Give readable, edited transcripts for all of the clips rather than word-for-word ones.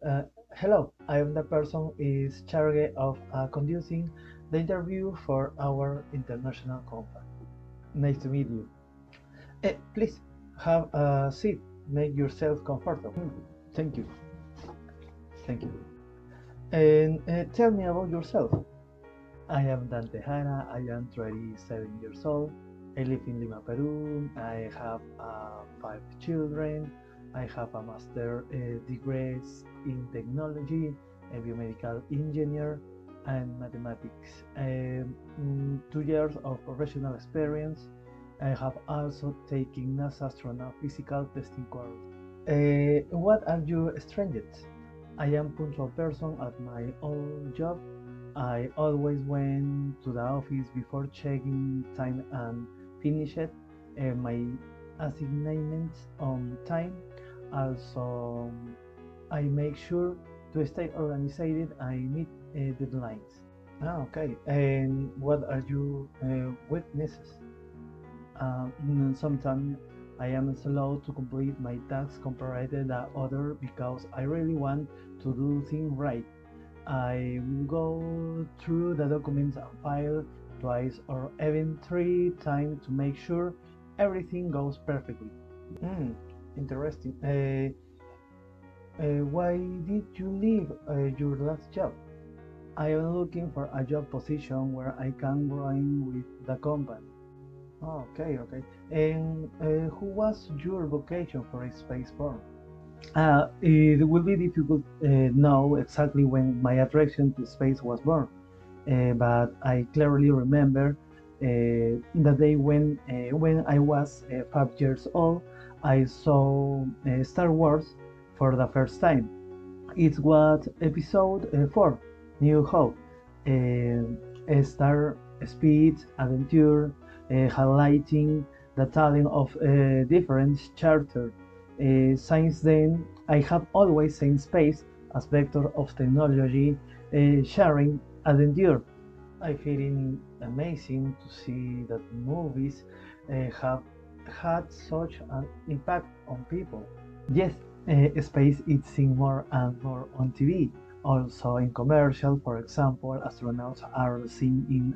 Uh, Hello, I am the person is charge of conducting the interview for our international company. Nice to meet you. Please have a seat. Make yourself comfortable. Thank you. Thank you. And tell me about yourself. I am Dante Jara. I am 37 years old. I live in Lima, Peru. I have five children. I have a master degrees in technology, a biomedical engineer, and mathematics. 2 years of professional experience. I have also taken NASA astronaut physical testing course. What are your strengths? I am punctual person at my old job. I always went to the office before checking time and finished my assignments on time. Also, I make sure to stay organized. I meet deadlines. Okay. And what are your weaknesses? Sometimes I am slow to complete my tasks compared to the other because I really want to do things right. I will go through the documents and file twice or even 3 times to make sure everything goes perfectly. Hmm, interesting. Why did you leave your last job? I am looking for a job position where I can grow in with the company. Oh, okay, okay. And who was your vocation for a spaceborne? It will be difficult know exactly when my attraction to space was born, but I clearly remember the day when I was 5 years old, I saw Star Wars for the first time. It was episode 4, New Hope, star speed, adventure, highlighting the talent of different characters. Since then, I have always seen space as vector of technology, sharing, adventure. I feel amazing to see that movies have had such an impact on people. Yes, space is seen more and more on TV. Also in commercial, for example, astronauts are seen in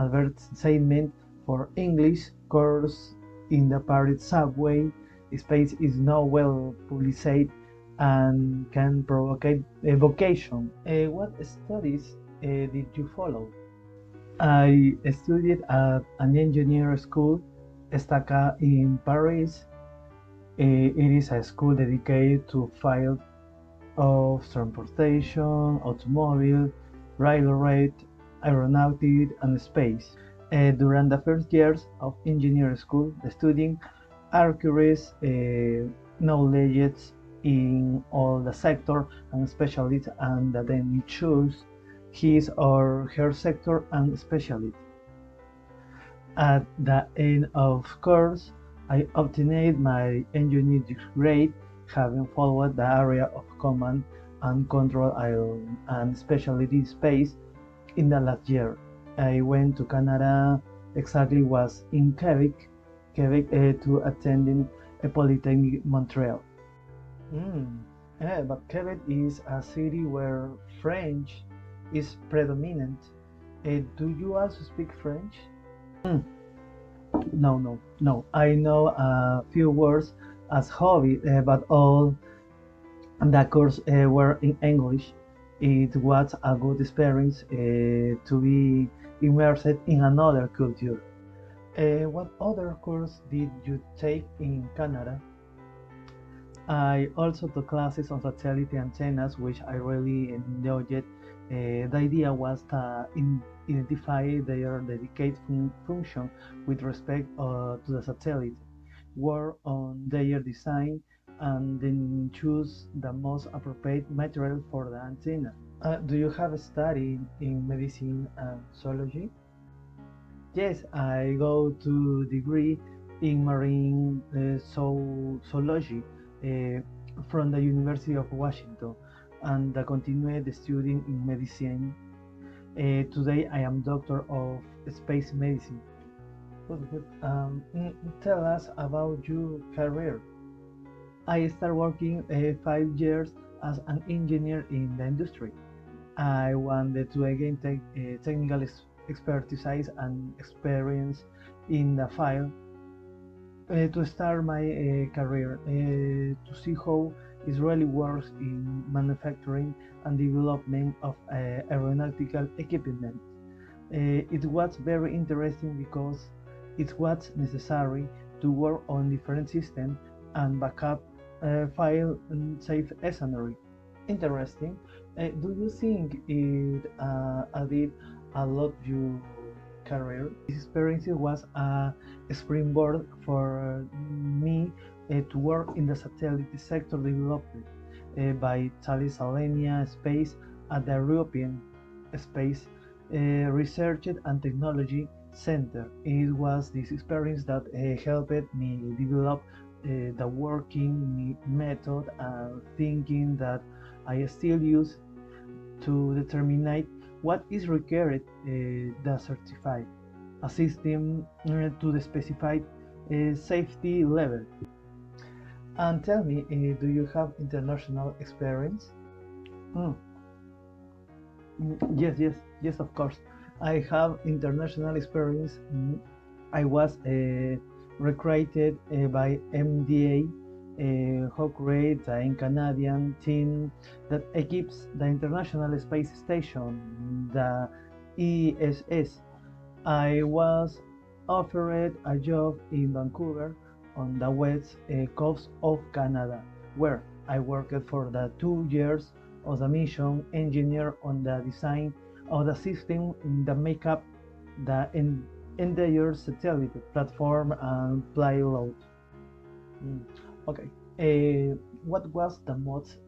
advertisement for English course in the Paris subway. Space is now well publicized and can provoke a vocation. What studies did you follow? I studied at an engineering school, Estaca in Paris. It is a school dedicated to field of transportation, automobile, railroad, aeronautics, and space. During the first years of engineering school, the student acquires knowledge in all the sector and specialties, and then choose his or her sector and specialty. At the end of course, I obtained my engineering grade, having followed the area of command and control and specialty space in the last year. I went to Canada, exactly was in Quebec to attending a Polytechnic Montreal. But Quebec is a city where French is predominant. Do you also speak French? Mm, No, no, no. I know a few words as hobby, but all the course were in English. It was a good experience to be immersed in another culture. What other course did you take in Canada? I also took classes on satellite antennas, which I really enjoyed. The idea was to identify their dedicated function with respect to the satellite, work on their design, and then choose the most appropriate material for the antenna. Do you have a study in medicine and zoology? Yes, I go to degree in marine zoology from the University of Washington and I continued studying in medicine. Today I am doctor of space medicine. Good, good. Tell us about your career. I started working 5 years as an engineer in the industry. I wanted to again take technical expertise and experience in the field to start my career, to see how it really works in manufacturing and development of aeronautical equipment. It was very interesting because it was necessary to work on different systems and backup file and save scenario. Interesting. Do you think it added a lot your career? This experience was a springboard for me to work in the satellite sector developed by Thales Alenia Space at the European Space Research and Technology Center. It was this experience that helped me develop the working method and thinking that I still use to determine what is required the certified a system to the specified safety level. And tell me, do you have international experience? Mm. Yes, of course. I have international experience. I was recruited by MDA, who created a Canadian team that equips the International Space Station, the ESS. I was offered a job in Vancouver on the west coast of Canada, where I worked for the 2 years as a mission engineer on the design of the system that make up the entire satellite platform and payload. Okay. What was the most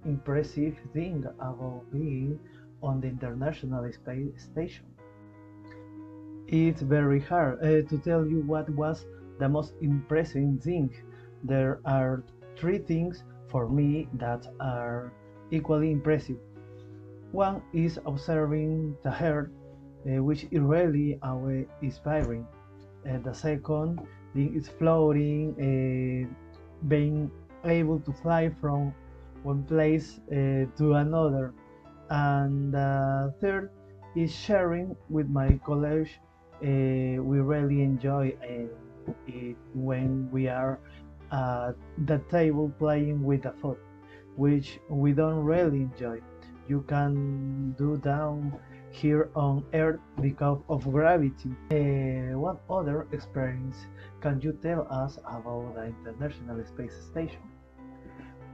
impressive thing about being on the International Space Station? It's very hard to tell you what was the most impressive thing. There are three things for me that are equally impressive. One is observing the Earth, which is really inspiring. The second thing is floating, being able to fly from one place to another. And the third is sharing with my colleagues. We really enjoy it when we are at the table playing with the food, which we don't really enjoy. You can do down here on Earth because of gravity. What other experience can you tell us about the International Space Station?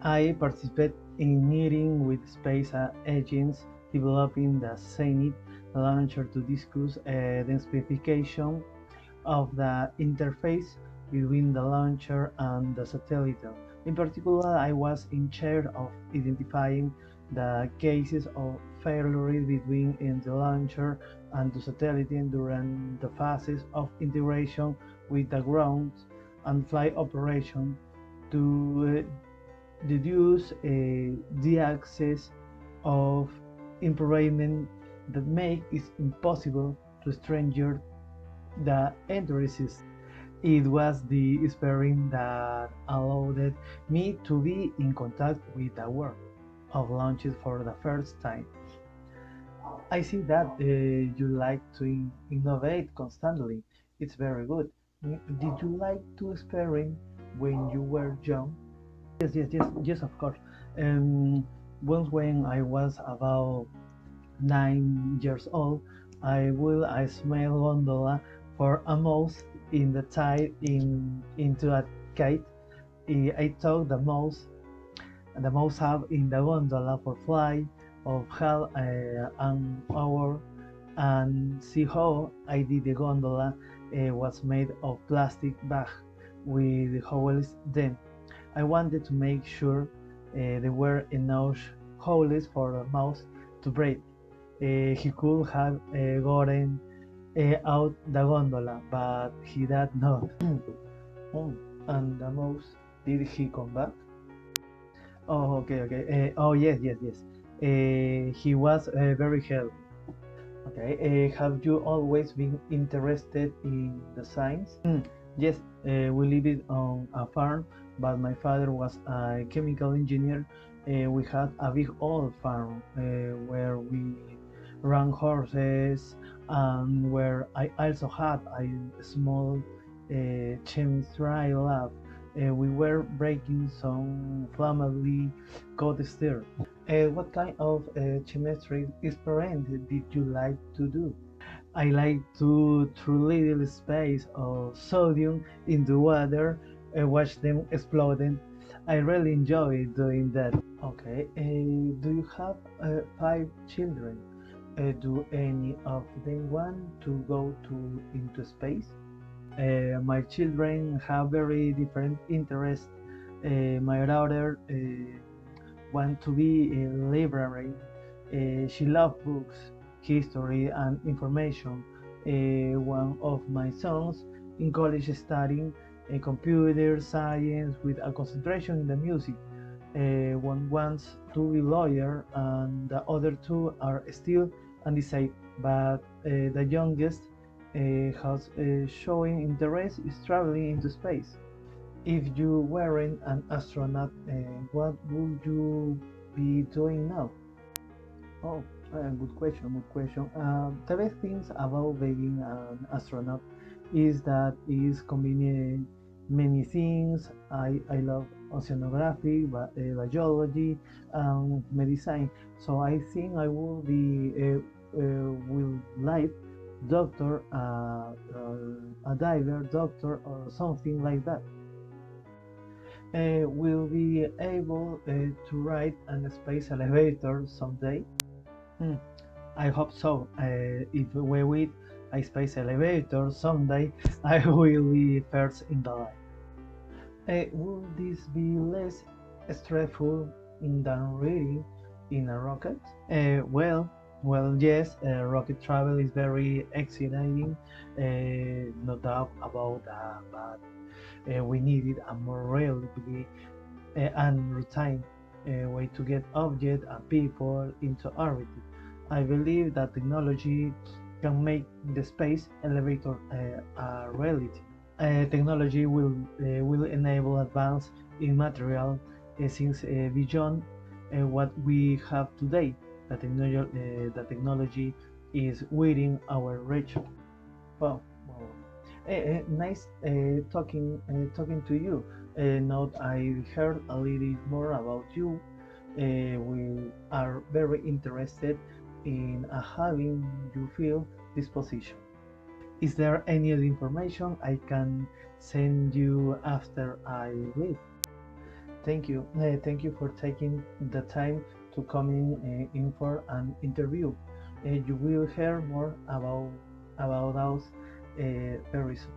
I participate in meeting with space agents developing the S08 launcher to discuss the specification of the interface between the launcher and the satellite. In particular, I was in charge of identifying the cases of failure between the launcher and the satellite during the phases of integration with the ground and flight operation to deduce the access of improvement that make it impossible to stranger the entrances. It was the experience that allowed me to be in contact with the world of launches for the first time. I see that you like to innovate constantly. It's very good. Did you like to experiment when you were young? Yes, of course. Once when I was about 9 years old, I will a small gondola for a mouse in the tide into a kite. I took the mouse up in the gondola for flight of half an hour and see how I did the gondola was made of plastic bag with holes. Then I wanted to make sure there were enough holes for the mouse to breathe. He could have gotten out the gondola, but he did not. And the mouse, did he come back? Oh, okay. Oh, yes. He was very helpful. Okay. Have you always been interested in the science? Yes. We lived on a farm, but my father was a chemical engineer We had a big old farm where we ran horses, and where I also had a small chemistry lab. We were breaking some flammable code stir. What kind of chemistry experiment did you like to do? I like to throw little space of sodium into water and watch them exploding. I really enjoy doing that. Okay, do you have 5 children? Do any of them want to go into space? My children have very different interests. My daughter want to be a librarian. She loves books, history, and information. One of my sons in college studying computer science with a concentration in the music. One wants to be lawyer, and the other two are still undecided. But the youngest has showing interest is traveling into space. If you weren't an astronaut, what would you be doing now? Oh, good question, good question. The best things about being an astronaut is that it is combining many things. I love oceanography, biology, medicine. So I think I will be will life doctor, a diver doctor, or something like that. Will be able to ride a space elevator someday. Hmm, I hope so. If we with a space elevator someday, I will be first in the line. Will this be less stressful than reading in a rocket? Yes. Rocket travel is very exciting. No doubt about that, but we needed a more reliable and routine way to get objects and people into orbit. I believe that technology can make the space elevator a reality. Technology will enable advance in material since beyond what we have today. The technology is within our reach. Well, nice talking to you. Now I heard a little more about you. We are very interested in having you fill this position. Is there any other information I can send you after I leave? Thank you. Thank you for taking the time to come in for an interview. You will hear more about us very soon.